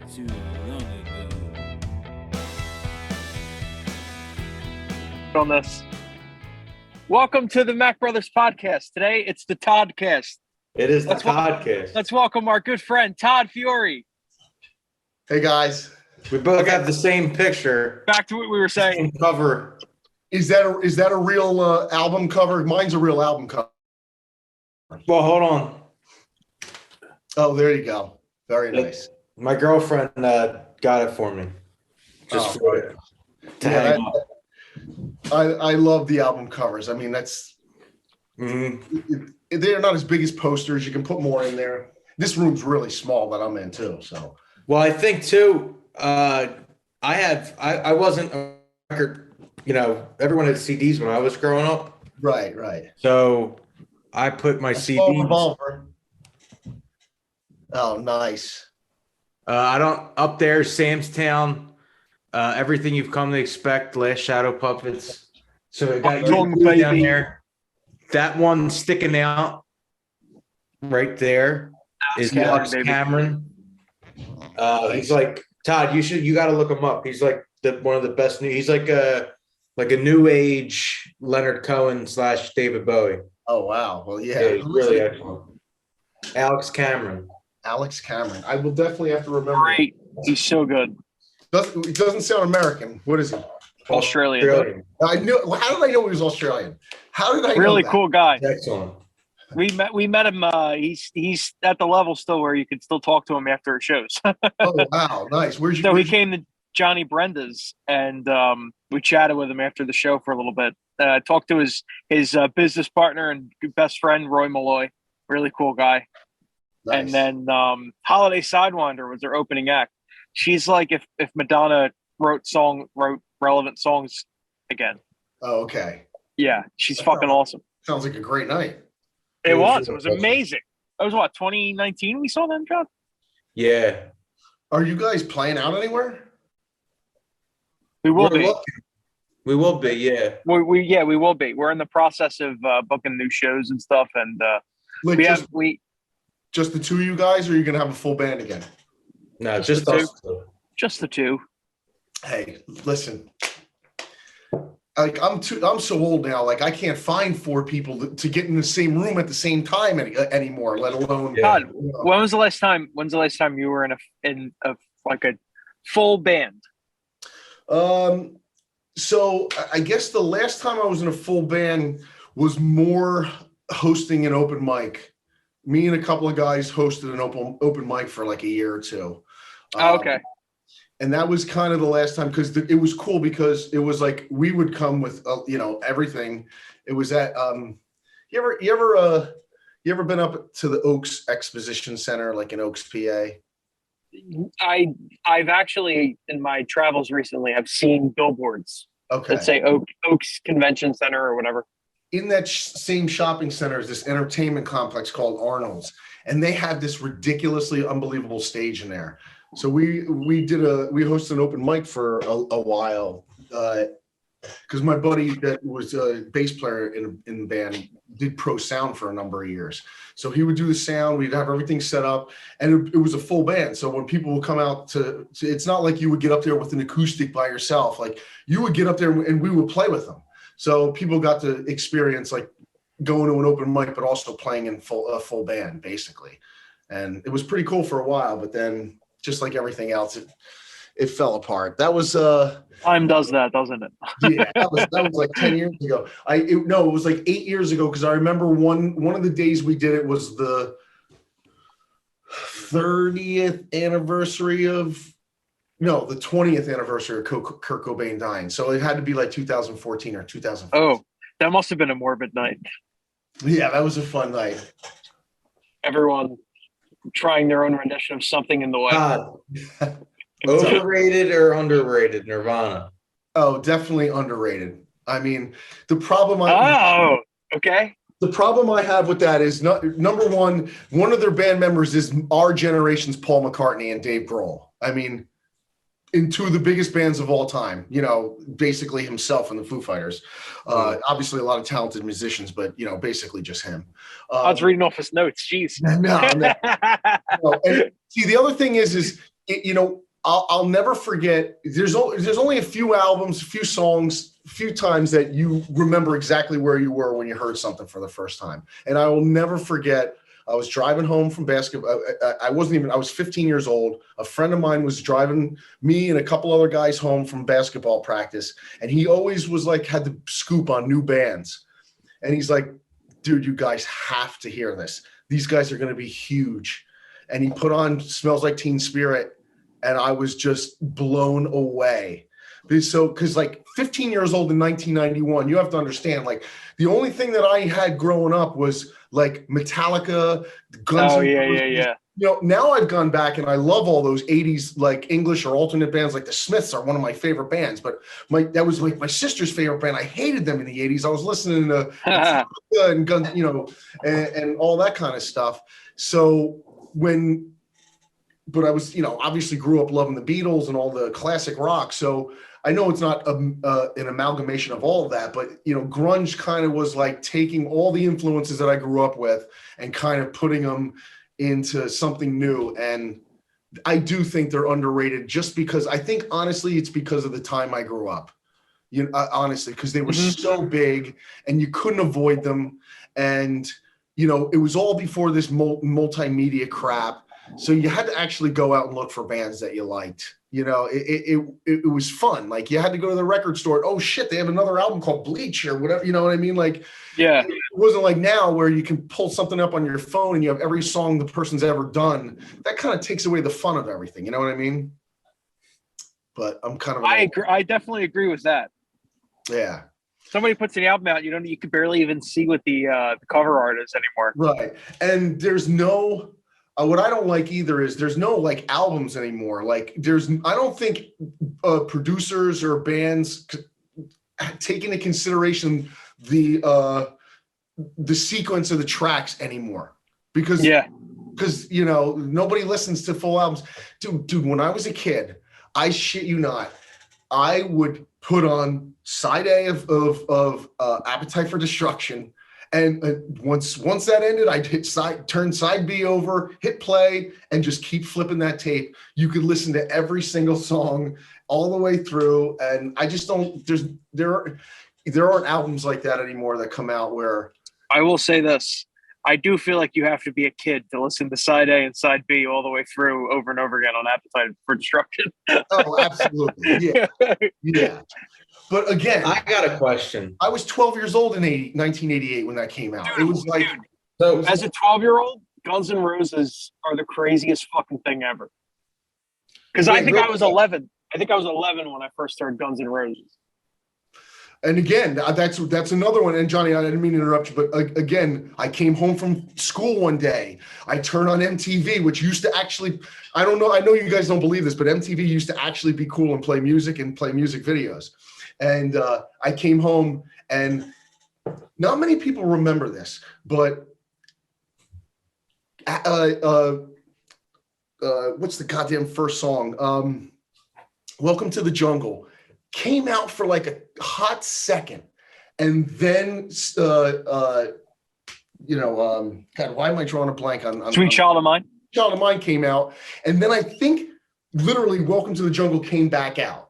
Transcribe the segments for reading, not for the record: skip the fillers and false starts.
too long ago. On this. Welcome to the Mack Brothers podcast. Today it's the Toddcast. It is the Toddcast. Let's welcome our good friend Todd Fiore. Hey guys, We both have the same picture. Back to what we were saying. Same cover. is that a real album cover? Mine's a real album cover. Well, hold on. Oh, there you go. Very nice. My girlfriend got it for me. Just for it. To Yeah, hang up. I love the album covers. I mean, that's Mhm. they're not as big as posters. You can put more in there. This room's really small that I'm in too. So Well, I think too. I wasn't a record. You know, everyone had CDs when I was growing up. right. So I put my Small CDs. revolver. Oh, nice. I don't up there. Sam's Town. Everything you've come to expect. Last Shadow Puppets. So I got Tongue you down Baby. there. That one sticking out right there is Cameron, Alex baby. Cameron. He's like Todd. You got to look him up. He's like one of the best new. He's like a new age Leonard Cohen / David Bowie. Oh, wow. Well, yeah. Yeah, he's really excellent. Alex Cameron. Alex Cameron. I will definitely have to remember. Great. He's so good. It doesn't sound American. What is he? Australian. I knew. How did I know he was Australian? How did I know Really that? cool guy. Excellent. We met him. He's at the level still where you can still talk to him after his shows. Oh, wow. Nice. Where'd you So he where'd you- came to Johnny Brenda's, and we chatted with him after the show for a little bit. Talked to his business partner and best friend, Roy Malloy. Really cool guy. Nice. And then Holiday Sidewinder was their opening act. She's like if Madonna wrote relevant songs again. Oh, okay. Yeah, she's fucking awesome. Sounds like a great night. It It was was. It was really amazing. It was what, 2019 we saw them, John? Yeah. Are you guys playing out anywhere? We will We're be. looking. We will be. Yeah. We will be. We're in the process of booking new shows and stuff, and Like we just the two of you guys, or are you gonna have a full band again? No, Just just the us. just the two. Hey, listen. Like I'm so old now. Like I can't find four people to get in the same room at the same time anymore. Let alone. Yeah. Todd, you know. when's the last time you were in a like a full band? So I guess the last time I was in a full band was more hosting an open mic. Me and a couple of guys hosted an open mic for like a year or two. Oh, okay. And that was kind of the last time because it was cool because it was like we would come with everything. It was at you ever been up to the Oaks Exposition Center like in Oaks, PA? I've actually in my travels recently have seen billboards Okay. that say Oaks Convention Center or whatever. In that same shopping center is this entertainment complex called Arnold's, and they have this ridiculously unbelievable stage in there. So we hosted an open mic for a while because my buddy that was a bass player in the band did pro sound for a number of years. So he would do the sound, we'd have everything set up, and it was a full band. So when people would come out to it's not like you would get up there with an acoustic by yourself. Like you would get up there and we would play with them. So people got to experience like going to an open mic, but also playing in a full band basically. And it was pretty cool for a while, but then just like everything else, it fell apart. That was Time does that, doesn't it? yeah, that was like 10 years ago. It was like 8 years ago because I remember one of the days we did it was the 30th anniversary the 20th anniversary of Kurt Cobain dying. So it had to be like 2014 or 2015. Oh, that must have been a morbid night. Yeah, that was a fun night. Everyone trying their own rendition of Something in the Way. Todd, overrated or underrated Nirvana? Oh, definitely underrated. I mean, the problem Okay. The problem I have with that is number one of their band members is our generation's Paul McCartney and Dave Grohl. I mean, in two of the biggest bands of all time, basically himself and the Foo Fighters. Obviously a lot of talented musicians, but basically just him. I was reading off his notes. Jeez. No. And see, the other thing is I'll never forget. There's only a few albums, a few songs, a few times that you remember exactly where you were when you heard something for the first time. And I will never forget. I was driving home from basketball. I was 15 years old. A friend of mine was driving me and a couple other guys home from basketball practice. And he always was like, had the scoop on new bands. And he's like, dude, you guys have to hear this. These guys are going to be huge. And he put on Smells Like Teen Spirit. And I was just blown away. Because like 15 years old in 1991, you have to understand, like the only thing that I had growing up was like Metallica, Guns N' Roses. Yeah. Now I've gone back and I love all those 80s like English or alternate bands. Like the Smiths are one of my favorite bands, but that was like my sister's favorite band. I hated them in the 80s. I was listening to Metallica and Guns, and all that kind of stuff. So but I was, obviously grew up loving the Beatles and all the classic rock. So I know it's not an amalgamation of all of that, but, grunge kind of was like taking all the influences that I grew up with and kind of putting them into something new. And I do think they're underrated just because I think, honestly, it's because of the time I grew up, honestly, because they were so big and you couldn't avoid them. And, it was all before this multimedia crap. So you had to actually go out and look for bands that you liked. It was fun. Like you had to go to the record store. Oh shit, they have another album called Bleach or whatever. You know what I mean? Like, yeah, it wasn't like now where you can pull something up on your phone and you have every song the person's ever done. That kind of takes away the fun of everything. You know what I mean? But I'm kind of. I agree. I definitely agree with that. Yeah. Somebody puts an album out, you could barely even see what the cover art is anymore. Right, and there's no. What I don't like either is there's no like albums anymore. Like I don't think producers or bands take into consideration the sequence of the tracks anymore because nobody listens to full albums. Dude, when I was a kid, I shit you not, I would put on side A of Appetite for Destruction. And once that ended, I'd turn side B over, hit play, and just keep flipping that tape. You could listen to every single song all the way through. And I just don't. There aren't albums like that anymore that come out where. I will say this: I do feel like you have to be a kid to listen to side A and side B all the way through over and over again on Appetite for Destruction. Oh, absolutely, yeah. But again, I got a question. I was 12 years old in 1988 when that came out. It was like, so as a 12-year-old, Guns N' Roses are the craziest fucking thing ever. Because I think I was 11. I think I was 11 when I first started Guns N' Roses. And again, that's another one. And Johnny, I didn't mean to interrupt you, but again, I came home from school one day. I turned on MTV, which used to actually, I don't know, I know you guys don't believe this, but MTV used to actually be cool and play music videos. And I came home, and not many people remember this, but what's the goddamn first song? Welcome to the Jungle came out for like a hot second, and then God, why am I drawing a blank on Sweet Child of Mine? Child of Mine came out, and then I think literally Welcome to the Jungle came back out.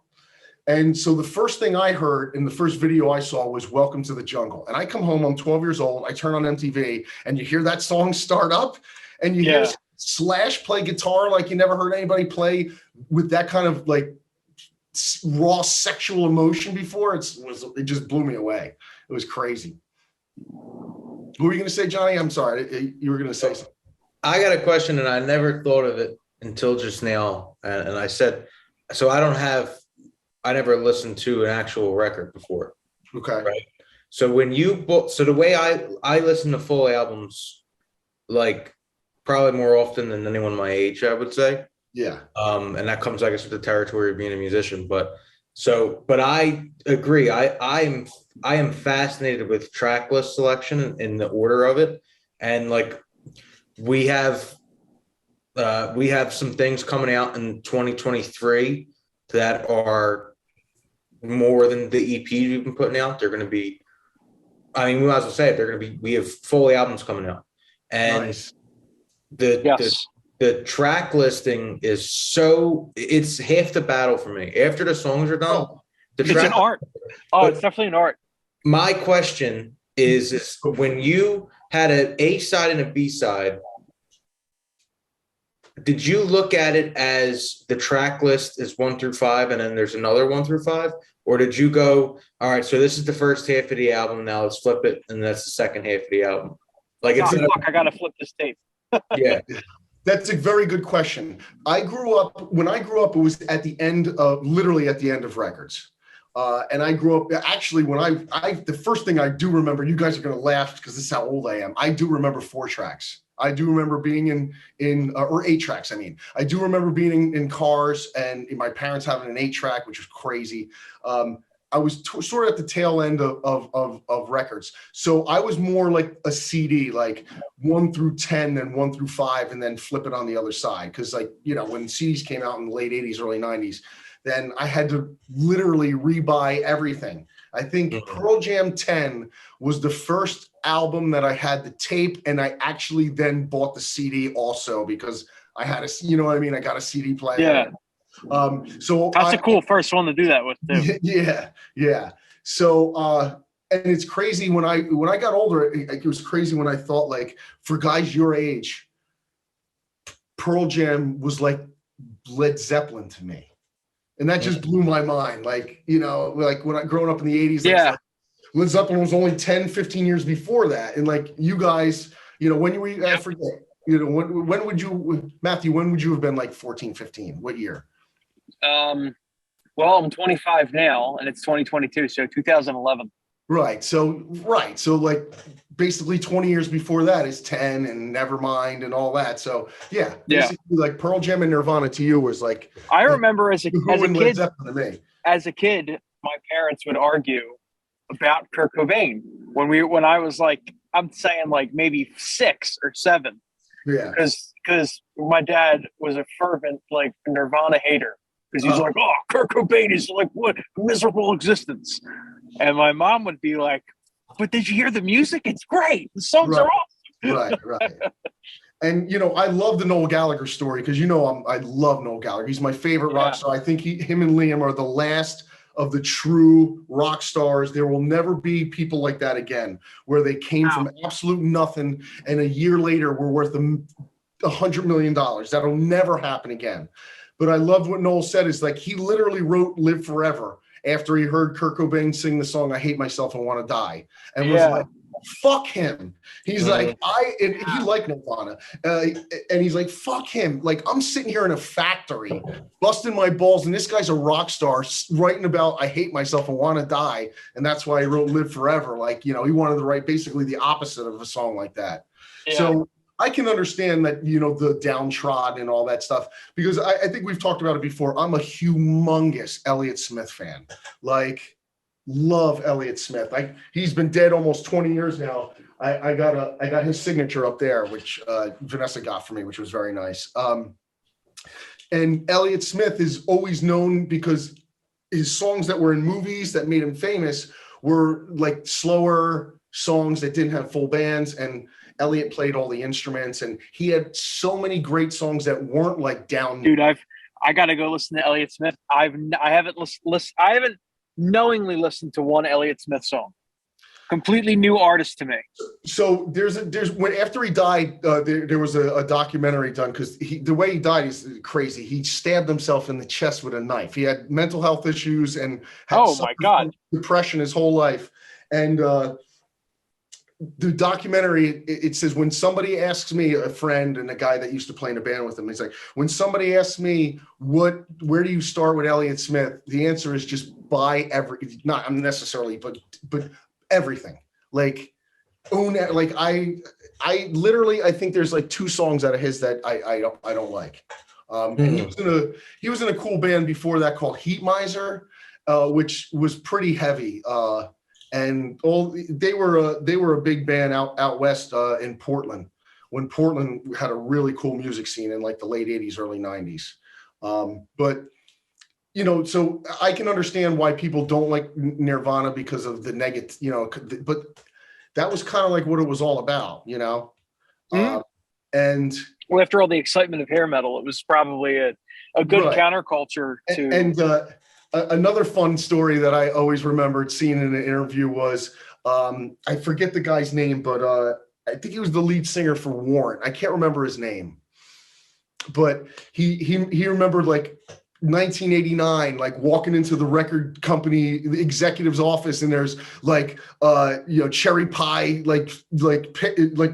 And so the first thing I heard in the first video I saw was Welcome to the Jungle. And I come home, I'm 12 years old, I turn on MTV, and you hear that song start up, and you hear Slash play guitar like you never heard anybody play with that kind of like raw sexual emotion before. It just blew me away. It was crazy. What were you going to say, Johnny? I'm sorry. You were going to say something. I got a question, and I never thought of it until just now. And I said, so I never listened to an actual record before. Okay. Right. So when the way I listen to full albums, like probably more often than anyone my age, I would say. Yeah. And that comes, I guess, with the territory of being a musician. But I agree. I am fascinated with tracklist selection in the order of it. And like we have some things coming out in 2023 that are more than the EPs we've been putting out. They're going to be, we might as well say it. We have full albums coming out. And nice. the the track listing is so, it's half the battle for me. After the songs are done, the It's track. an art. Oh, it's definitely an art. My question is when you had an A side and a B side, did you look at it as the track list is 1 through 5 and then there's another 1 through 5? Or did you go, all right, so this is the first half of the album, now let's flip it, and that's the second half of the album? Like, Oh, it's fuck, I gotta flip this tape. yeah. That's a very good question. When I grew up, it was at the end of, literally at the end of records. And I grew up, actually, when the first thing I do remember, you guys are going to laugh because this is how old I am. I do remember 4 tracks. I do remember being or 8 tracks. I mean, I do remember being in cars and my parents having an 8-track, which was crazy. I was sort of at the tail end of records. So I was more like a CD, like 1 through 10 and 1 through 5, and then flip it on the other side. Cause like, you know, when CDs came out in the late 80s, early 90s, then I had to literally rebuy everything. I think Pearl Jam 10 was the first album that I had the tape, and I actually then bought the CD also because I had you know what I mean? I got a CD player. Yeah. So that's a cool first one to do that with too. Yeah. So and it's crazy when I got older, it was crazy when I thought, like, for guys your age, Pearl Jam was like Led Zeppelin to me. And that just blew my mind. Like, you know, like when I growing up in the 80s, yeah, like, Led Zeppelin was only 10, 15 years before that. And like you guys, you know, when you were, I forget, you know, when would you, Matthew, when would you have been like 14, 15? What year? Well, I'm 25 now and it's 2022. So 2011. Right. So like basically 20 years before that is 10 and Nevermind and all that. So yeah, basically like Pearl Jam and Nirvana to you was like, I remember as a kid, my parents would argue about Kurt Cobain when I was like, I'm saying like maybe 6 or 7. Yeah. Because my dad was a fervent like Nirvana hater. Because he's like, oh, Kurt Cobain is like, what miserable existence. And my mom would be like, but did you hear the music? It's great. The songs are awesome. Right. And, you know, I love the Noel Gallagher story because, you know, I love Noel Gallagher. He's my favorite rock star. I think him and Liam are the last of the true rock stars. There will never be people like that again, where they came from absolute nothing and a year later were worth $100 million. That'll never happen again. But I love what Noel said is like, he literally wrote Live Forever after he heard Kurt Cobain sing the song, I Hate Myself and Want to Die. And was like, fuck him. He's like, he liked Nirvana. And he's like, fuck him. Like, I'm sitting here in a factory, busting my balls, and this guy's a rock star writing about I hate myself and want to die. And that's why he wrote Live Forever. Like, you know, he wanted to write basically the opposite of a song like that. Yeah. So I can understand that, you know, the downtrodden and all that stuff, because I think we've talked about it before. I'm a humongous Elliot Smith fan. Like, love Elliot Smith. He's been dead almost 20 years now. I got his signature up there, which Vanessa got for me, which was very nice. And Elliot Smith is always known because his songs that were in movies that made him famous were like slower songs that didn't have full bands, and Elliot played all the instruments, and he had so many great songs that weren't like down. Dude, I got to go listen to Elliot Smith. I haven't knowingly listened to one Elliot Smith song. Completely new artist to me. So there's when after he died, there was a documentary done because the way he died is crazy. He stabbed himself in the chest with a knife. He had mental health issues and had my God, depression his whole life. And the documentary, it says, when somebody asks me, a friend and a guy that used to play in a band with him, he's like, when somebody asks me where do you start with Elliot Smith, the answer is just buy not necessarily, but everything. Like, own it. Like I literally, I think there's like 2 songs out of his that I don't like. And he was in a cool band before that called Heat Miser, which was pretty heavy. And they were a big band out west in Portland, when Portland had a really cool music scene in like the late 80s, early 90s. But you know, so I can understand why people don't like Nirvana because of the negative, you know, but that was kind of like what it was all about, you know. And well, after all the excitement of hair metal, it was probably a good counterculture to. And another fun story that I always remembered seeing in an interview was I forget the guy's name, but I think he was the lead singer for Warrant. I can't remember his name, but he remembered like 1989, like walking into the record company, the executive's office, and there's like cherry pie like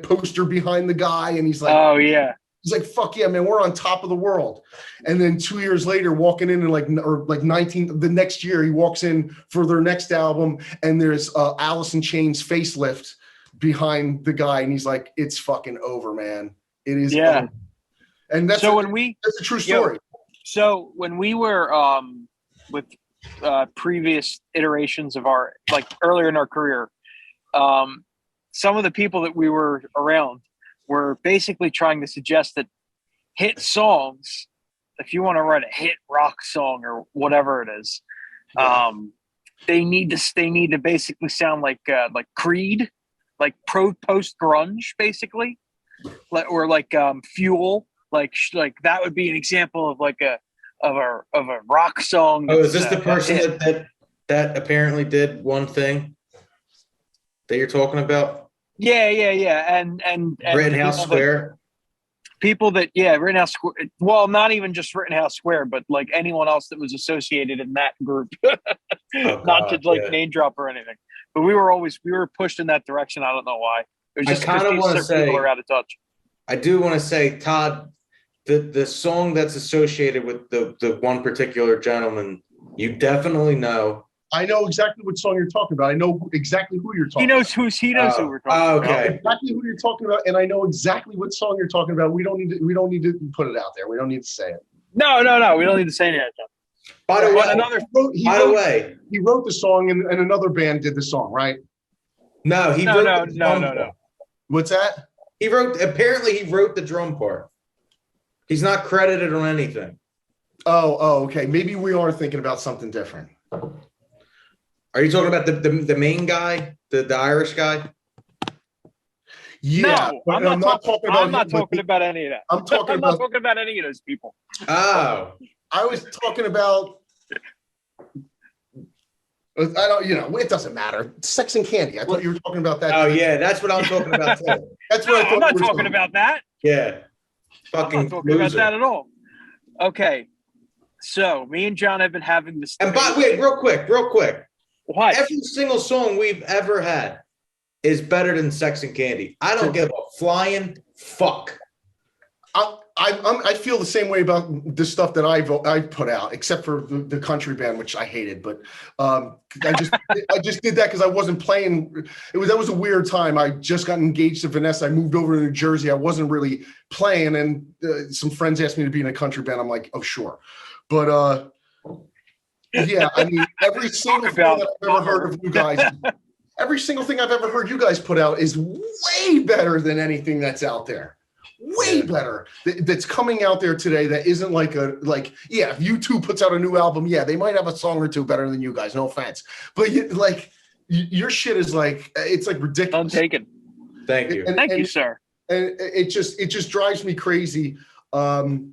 poster behind the guy, and he's like, oh yeah. He's like, fuck yeah, man, we're on top of the world. And then 2 years later, walking in the next year, he walks in for their next album, and there's Alice in Chains Facelift behind the guy, and he's like, it's fucking over, man. It is over. And that's that's a true story. So when we were with previous iterations of our, like earlier in our career, some of the people that we were around were basically trying to suggest that hit songs, if you want to write a hit rock song or whatever it is, they need to basically sound like Creed, like post grunge, basically, or like Fuel, like that would be an example of like a rock song. Oh, is this the person that apparently did one thing that you're talking about? Yeah. And Rittenhouse Square. Rittenhouse Square. Well, not even just Rittenhouse Square, but like anyone else that was associated in that group. Not to name drop or anything, but we were pushed in that direction. I don't know why. It was just because these people are out of touch. I do want to say, Todd, the song that's associated with the one particular gentleman, you definitely know. I know exactly what song you're talking about. I know exactly who you're talking about. He knows who we're talking about. Okay. Exactly who you're talking about, and I know exactly what song you're talking about. We don't need to put it out there. We don't need to say it. No. We don't need to say anything. By the way, he wrote the song, and another band did the song, right? No. No. What's that? Apparently he wrote the drum part. He's not credited on anything. Oh, okay. Maybe we are thinking about something different. Are you talking about the main guy, the Irish guy? Yeah, no, I'm not talking about any of that. I'm not talking about any of those people. Oh, I was talking about. I don't. It doesn't matter. Sex and Candy. I thought you were talking about that. Oh yeah, that's what I'm talking about too. That's what I thought. I'm not talking about that. Yeah, I'm not talking about that at all. Okay, so me and John have been having this. And wait, real quick. What? Every single song we've ever had is better than Sex and Candy. I don't give a flying fuck. I feel the same way about the stuff that I put out, except for the country band, which I hated. But I just did that because I wasn't playing. That was a weird time. I just got engaged to Vanessa. I moved over to New Jersey. I wasn't really playing, and some friends asked me to be in a country band. I'm like, oh sure, but yeah. I mean, every single thing that I've ever heard of you guys. Every single thing I've ever heard you guys put out is way better than anything that's out there. Way better. That's coming out there today. That isn't if U2 puts out a new album, they might have a song or two better than you guys. No offense, but your shit is it's ridiculous. I'm taken. Thank you. Thank you, sir. And it just drives me crazy. That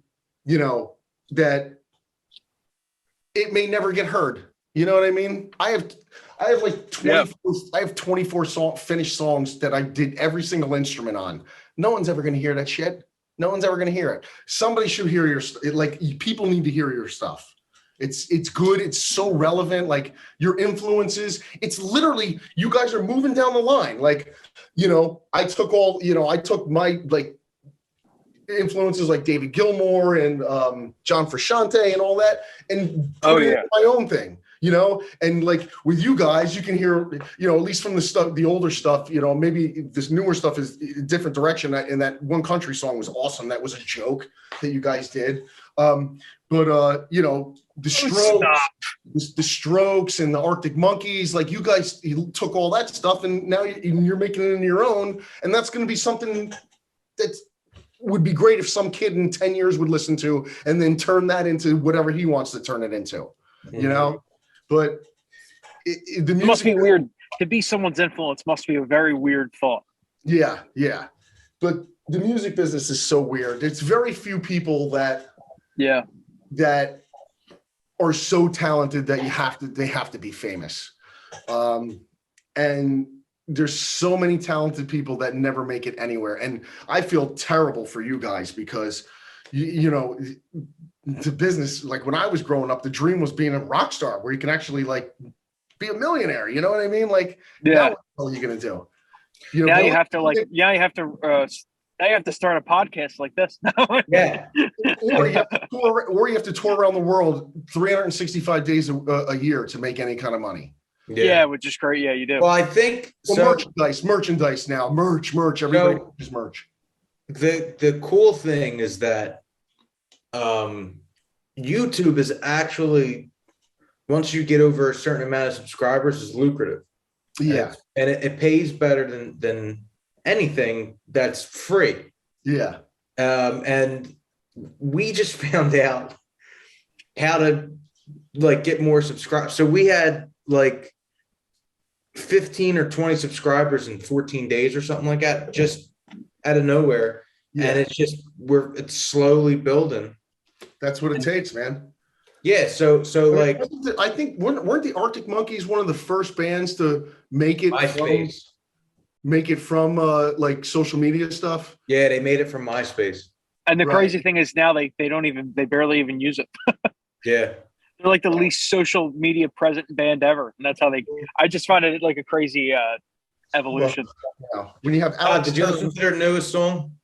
it may never get heard. You know what I mean? I have 24 finished songs that I did every single instrument on. No one's ever going to hear that shit. No one's ever going to hear it. Somebody should hear people need to hear your stuff. It's good. It's so relevant. Like your influences, it's literally, you guys are moving down the line. I took my influences like David Gilmour and John Frusciante and all that, and put it in my own thing. And with you guys, you can hear, at least from the older stuff, maybe this newer stuff is a different direction. And that One Country song was awesome. That was a joke that you guys did. The Strokes and the Arctic Monkeys, you guys took all that stuff and now you're making it in your own. And that's going to be something that would be great if some kid in 10 years would listen to and then turn that into whatever he wants to turn it into, But the music must be weird to be someone's influence. Must be a very weird thought. Yeah, but the music business is so weird. It's very few people that are so talented that they have to be famous. And there's so many talented people that never make it anywhere. And I feel terrible for you guys because you know, the business, like when I was growing up, the dream was being a rock star where you can actually like be a millionaire. You know what I mean? Like, now what are you going to do? You know, now you have to start a podcast like this. Yeah. or you have to tour around the world 365 days a year to make any kind of money. Yeah, which is great. Yeah, you do. Well, I think merchandise now. Merch. Everybody is merch. The cool thing is that YouTube is actually, once you get over a certain amount of subscribers, is lucrative. Yeah. And it pays better than anything that's free. Yeah. And we just found out how to like get more subscribers. So we had like 15 or 20 subscribers in 14 days or something like that, just out of nowhere. Yeah. And it's slowly building. That's what it takes, man. Yeah. So like, I think weren't the Arctic Monkeys one of the first bands to make it from like social media stuff? Yeah, they made it from MySpace. And the crazy thing is now they barely even use it. Yeah. They're like the least social media present band ever. And that's how I just find it like a crazy evolution. Well, when you have Alex, did you listen to their newest song?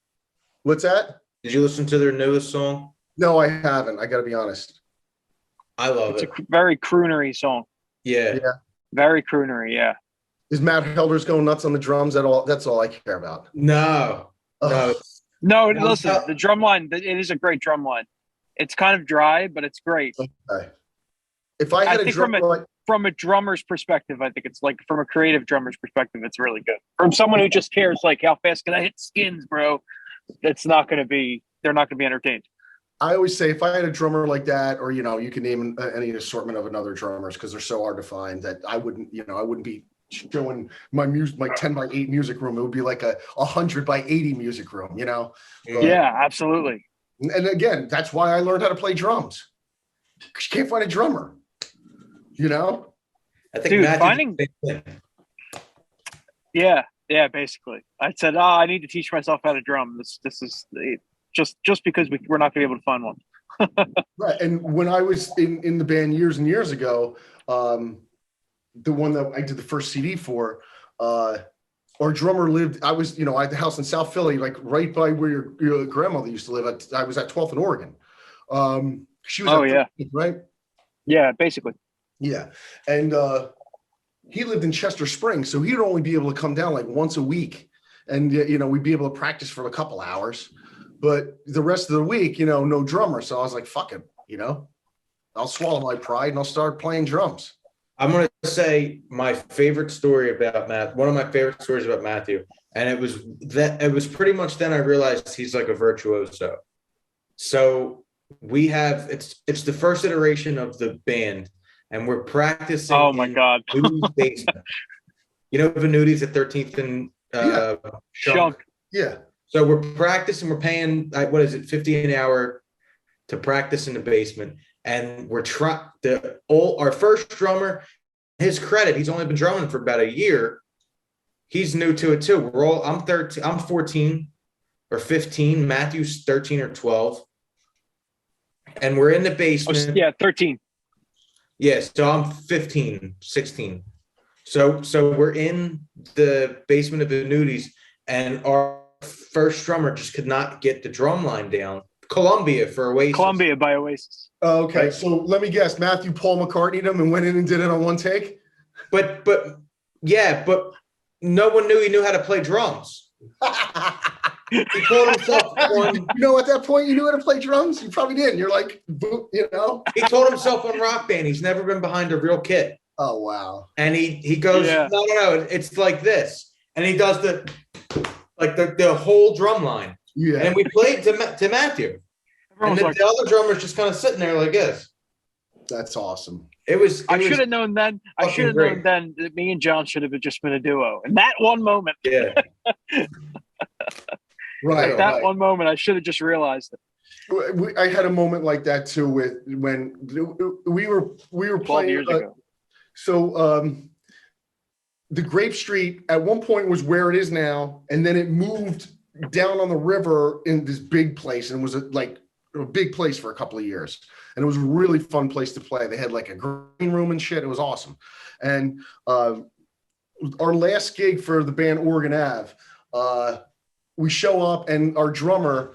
What's that? Did you listen to their newest song? No, I haven't. I got to be honest. I love it. It's a very croonery song. Yeah. Very croonery. Yeah. Is Matt Helders going nuts on the drums at all? That's all I care about. No. Listen, the drum line, it is a great drum line. It's kind of dry, but it's great. Okay. If I had from a drummer's perspective, I think it's like from a creative drummer's perspective, it's really good. From someone who just cares, like, how fast can I hit skins, bro? They're not going to be entertained. I always say if I had a drummer like that, or, you know, you can name any assortment of another drummers because they're so hard to find that I wouldn't be showing my 10x8 music room. It would be like a 100x80 music room, you know? Yeah, absolutely. And again, that's why I learned how to play drums. You can't find a drummer, you know? I think Yeah, basically. I said, I need to teach myself how to drum. This is just because we're not going to be able to find one. Right. And when I was in the band years and years ago, the one that I did the first CD for, our drummer lived, I had the house in South Philly, like right by where your grandmother used to live. I was at 12th and Oregon. She was 13th, right? Yeah, basically. Yeah. And he lived in Chester Springs, so he'd only be able to come down like once a week. And, we'd be able to practice for a couple hours. But the rest of the week, no drummer. So I was like, fuck it, I'll swallow my pride and I'll start playing drums. I'm going to say my favorite story about Matt, one of my favorite stories about Matthew. And it was pretty much then I realized he's like a virtuoso. So we have, it's the first iteration of the band and we're practicing. Oh my God. Venuti's basement. Venuti's at 13th and Shunk. Yeah. So we're practicing, we're paying, $50 an hour to practice in the basement. And we're our first drummer, his credit, he's only been drumming for about a year. He's new to it too. I'm 13, I'm 14 or 15. Matthew's 13 or 12. And we're in the basement. 13. Yes. So I'm 15, 16. So we're in the basement of the Nudies and our first drummer just could not get the drum line down. Columbia by Oasis. Oh, okay. Right. So let me guess. Matthew Paul McCartney'd him and went in and did it on one take. But no one knew how to play drums. He told himself on. At that point, you knew how to play drums. You probably didn't. You're like, He told himself on Rock Band he's never been behind a real kit. Oh wow. And he goes, no, it's like this, and he does the whole drum line. Yeah. And we played to Matthew. And the other drummer's just kind of sitting there like this. That's awesome. I should have known then. I should have known then that me and John should have just been a duo. In that one moment. Yeah. Right. At that right. one moment, I should have just realized it. I had a moment like that too when we were 12 playing. years ago. So the Grape Street at one point was where it is now, and then it moved down on the river in this big place, and it was like a big place for a couple of years. And it was a really fun place to play. They had like a green room and shit. It was awesome. And our last gig for the band Oregon Ave, we show up and our drummer,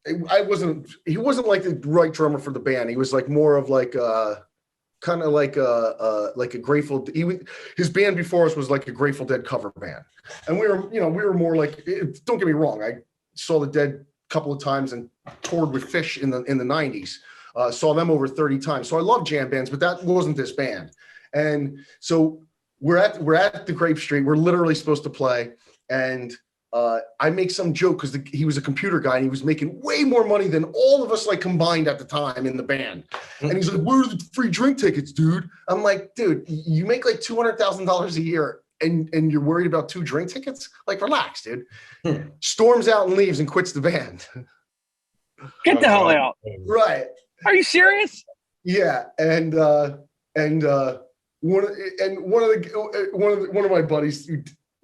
he wasn't like the right drummer for the band. He was like more of like kind of like a Grateful. His band before us was like a Grateful Dead cover band, and we were more like. Don't get me wrong, I saw the Dead a couple of times and toured with Fish in the 90s. Saw them over 30 times. So I love jam bands, but that wasn't this band. And so we're at the Grape Street. We're literally supposed to play, and I make some joke because he was a computer guy and he was making way more money than all of us like combined at the time in the band. And he's like, "Where are the free drink tickets, dude?" I'm like, "Dude, you make like $200,000 a year and you're worried about 2 drink tickets? Like, relax, dude." Storms out and leaves and quits the band. Get the hell out. Right. Are you serious? Yeah. And one of my buddies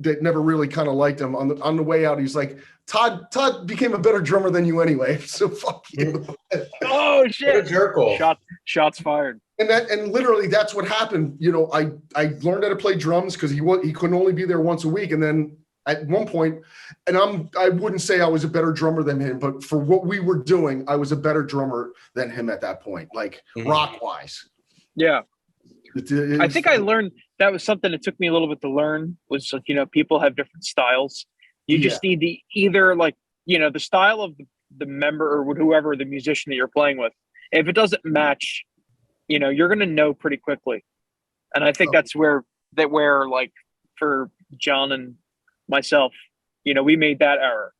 that never really kind of liked him on the way out, he's like, Todd became a better drummer than you anyway, so fuck you. Oh shit. What a jerk off. Shots fired. And literally that's what happened. You know, I learned how to play drums because he couldn't only be there once a week. And then at one point, and I wouldn't say I was a better drummer than him, but for what we were doing, I was a better drummer than him at that point, like rock wise. Yeah. I think I learned that was something that took me a little bit to learn was, you know, people have different styles. You just need to either like, you know, the style of the member or whoever the musician that you're playing with. If it doesn't match, you know, you're going to know pretty quickly. And I think that's where like for John and myself, you know, we made that error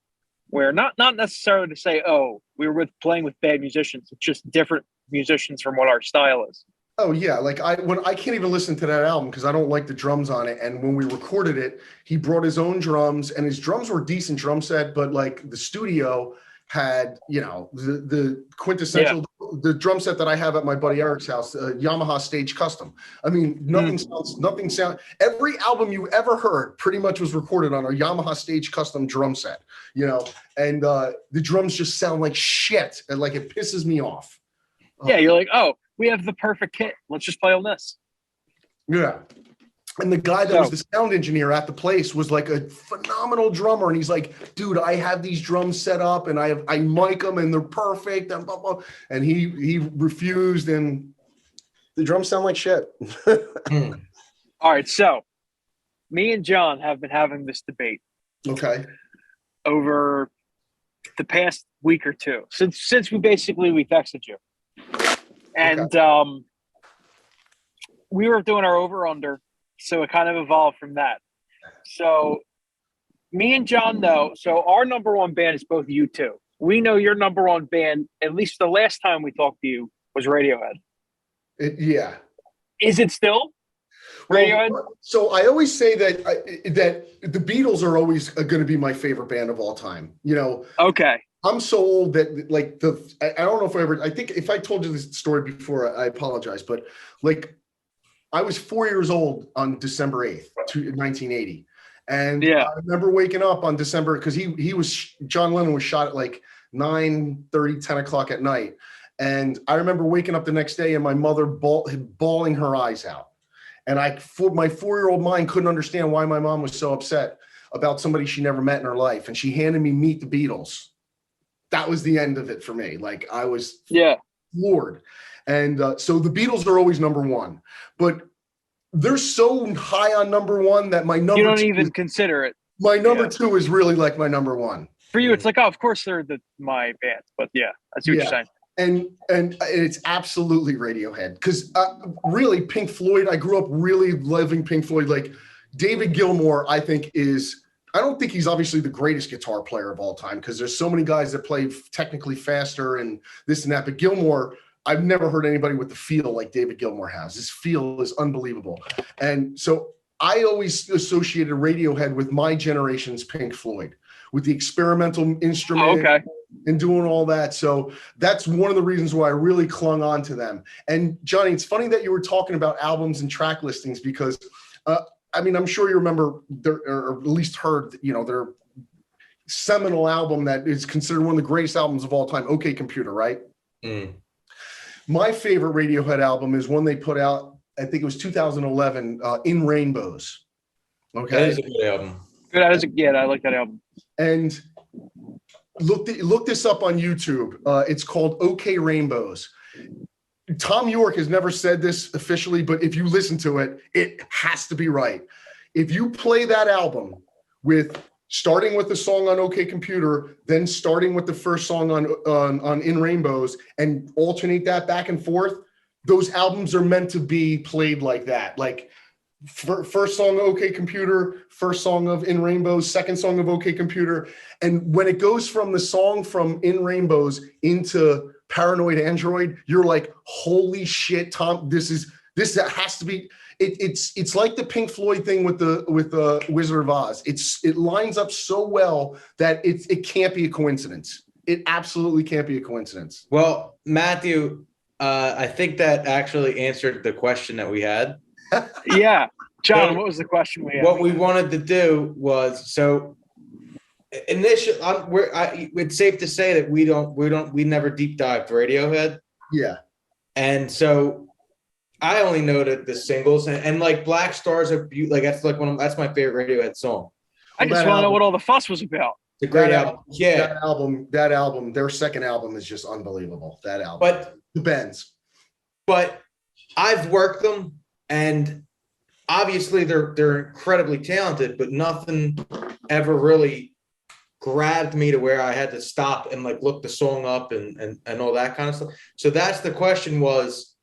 where not necessarily to say, oh, we were playing with bad musicians. It's just different musicians from what our style is. Oh yeah, like I can't even listen to that album because I don't like the drums on it. And when we recorded it, he brought his own drums, and his drums were a decent drum set, but like the studio had, you know, the quintessential the drum set that I have at my buddy Eric's house, Yamaha Stage Custom. I mean, nothing sounds. Every album you ever heard pretty much was recorded on a Yamaha Stage Custom drum set, you know, and the drums just sound like shit, and like it pisses me off. Yeah, you're like, oh, we have the perfect kit. Let's just play on this. Yeah. And the guy that was the sound engineer at the place was like a phenomenal drummer. And he's like, "Dude, I have these drums set up and I mic them and they're perfect." And blah, blah. And he refused, and the drums sound like shit. All right. So me and John have been having this debate. Okay. Over the past week or two since we texted you. And we were doing our over-under, so it kind of evolved from that. So me and John know, so our number one band is both U2. We know your number one band, at least the last time we talked to you, was Radiohead. Yeah. Is it still Radiohead? Well, so I always say that that the Beatles are always going to be my favorite band of all time. You know. Okay. I'm so old that like I don't know if I think if I told you this story before, I apologize, but like I was 4 years old on December 8th, 1980. And I remember waking up on December because John Lennon was shot at like 9:30, 10 o'clock at night. And I remember waking up the next day and my mother bawling her eyes out. And my 4-year-old mind couldn't understand why my mom was so upset about somebody she never met in her life. And she handed me Meet the Beatles. That was the end of it for me. Like I was floored. And so the Beatles are always number one, but they're so high on number one that my number you don't even consider it. My number two is really like my number one. For you, it's like, oh, of course they're my band, but yeah, I see what you're saying. And it's absolutely Radiohead because really Pink Floyd. I grew up really loving Pink Floyd. Like David Gilmour, I think I don't think he's obviously the greatest guitar player of all time because there's so many guys that play technically faster and this and that. But Gilmour, I've never heard anybody with the feel like David Gilmour has. His feel is unbelievable. And so I always associated Radiohead with my generation's Pink Floyd, with the experimental instrument. Oh, okay. And doing all that. So that's one of the reasons why I really clung on to them. And Johnny, it's funny that you were talking about albums and track listings because, I mean, I'm sure you remember or at least heard, their seminal album that is considered one of the greatest albums of all time, OK Computer, right? Mm. My favorite Radiohead album is one they put out, I think it was 2011, In Rainbows. Okay. That is a good album. Good. I like that album. And look this up on YouTube. It's called OK Rainbows. Tom York has never said this officially, but if you listen to it, it has to be right. If you play that album starting with the song on OK Computer, then starting with the first song on In Rainbows, and alternate that back and forth, those albums are meant to be played like that. Like first song OK Computer, first song of In Rainbows, second song of OK Computer. And when it goes from the song from In Rainbows into Paranoid Android, you're like, holy shit, Tom, this has to be, it's like the Pink Floyd thing with the Wizard of Oz. It lines up so well that it can't be a coincidence. It absolutely can't be a coincidence. Well, Matthew, I think that actually answered the question that we had. Yeah. John, what was the question we had? What we wanted to do was, so initially, it's safe to say that we never deep dived Radiohead. Yeah. And so I only know the singles and like Black Stars are like, that's that's my favorite Radiohead song. I just want to know what all the fuss was about. It's a great album. Yeah. That album, their second album is just unbelievable. That album. But the Bends. But I've worked them, and obviously they're incredibly talented, but nothing ever really grabbed me to where I had to stop and like look the song up and all that kind of stuff. So that's the question was,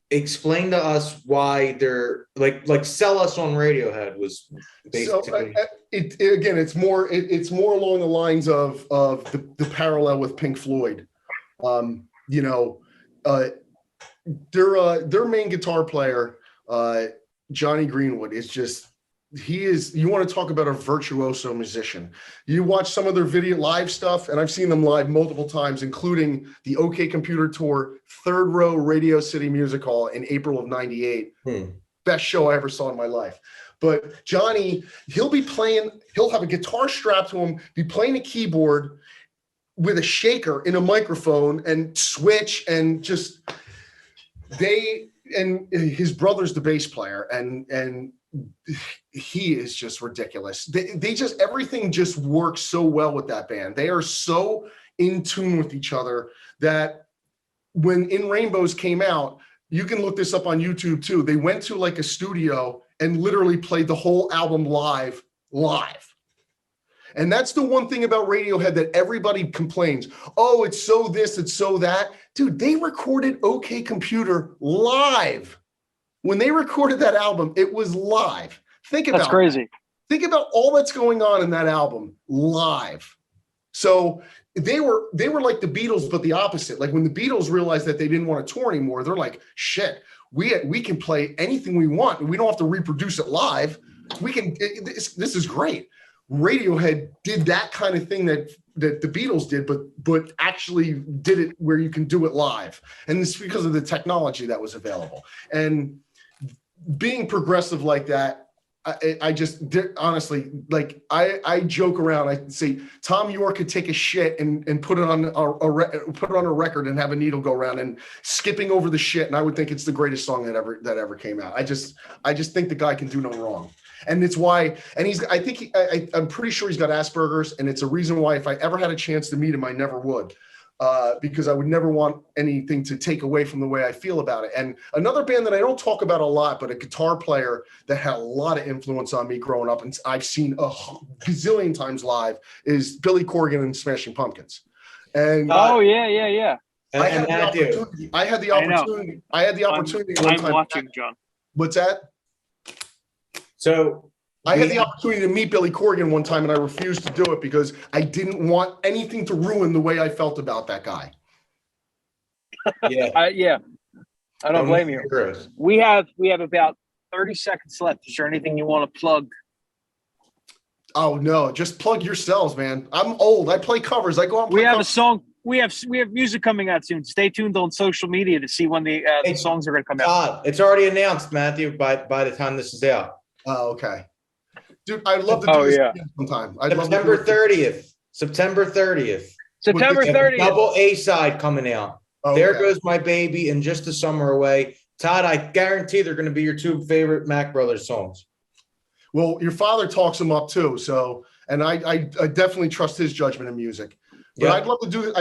explain to us why they're like sell us on Radiohead was basically. So, it's more along the lines of the parallel with Pink Floyd. Their main guitar player, Johnny Greenwood, is just, you want to talk about a virtuoso musician. You watch some of their video live stuff, and I've seen them live multiple times, including the OK Computer Tour, Third Row Radio City Music Hall in April of '98. Best show I ever saw in my life. But Johnny, he'll have a guitar strapped to him, be playing a keyboard with a shaker in a microphone and switch, and just and his brother's the bass player, and he is just ridiculous. They just, everything just works so well with that band. They are so in tune with each other that when In Rainbows came out, you can look this up on YouTube too. They went to like a studio and literally played the whole album live. And that's the one thing about Radiohead that everybody complains. Oh, it's so this, it's so that. Dude, they recorded OK Computer live. When they recorded that album, it was live. That's crazy. Think about all that's going on in that album live. So they were like the Beatles, but the opposite. Like when the Beatles realized that they didn't want to tour anymore, they're like, shit, we can play anything we want. We don't have to reproduce it live. This is great. Radiohead did that kind of thing that the Beatles did, but actually did it where you can do it live. And it's because of the technology that was available. And being progressive like that, I just honestly, like I joke around. I say Tom York could take a shit and put it on a record and have a needle go around and skipping over the shit, and I would think it's the greatest song that ever came out. I just think the guy can do no wrong. And it's why, and I'm pretty sure he's got Asperger's, and it's a reason why if I ever had a chance to meet him, I never would, because I would never want anything to take away from the way I feel about it. And another band that I don't talk about a lot, but a guitar player that had a lot of influence on me growing up, and I've seen a gazillion times live, is Billy Corgan and Smashing Pumpkins. And yeah. I had the opportunity. I'm watching, John. What's that? So I had the opportunity to meet Billy Corgan one time, and I refused to do it because I didn't want anything to ruin the way I felt about that guy. Yeah. I don't blame you. We have about 30 seconds left. Is there anything you want to plug? Oh no, just plug yourselves, man. I'm old. I play covers. I go out and We play have a covers. song. We have music coming out soon. Stay tuned on social media to see when the Hey, songs are going to come out. Todd, it's already announced, Matthew, by the time this is out. Oh, okay. Dude, I'd love to do this again sometime. I'd love to do September it. 30th. September 30th. September With the 30th. Double A side coming out. Okay. There Goes My Baby and Just a Summer Away. Todd, I guarantee they're going to be your two favorite Mack Brothers songs. Well, your father talks them up too. So, and I definitely trust his judgment in music. But Yeah. I'd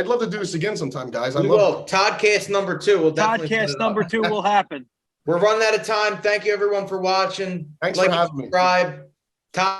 love to do this again sometime, guys. We will. Toddcast number 2 will definitely. Podcast number 2 will happen. We're running out of time. Thank you, everyone, for watching. Thanks for having me. Subscribe. Todd.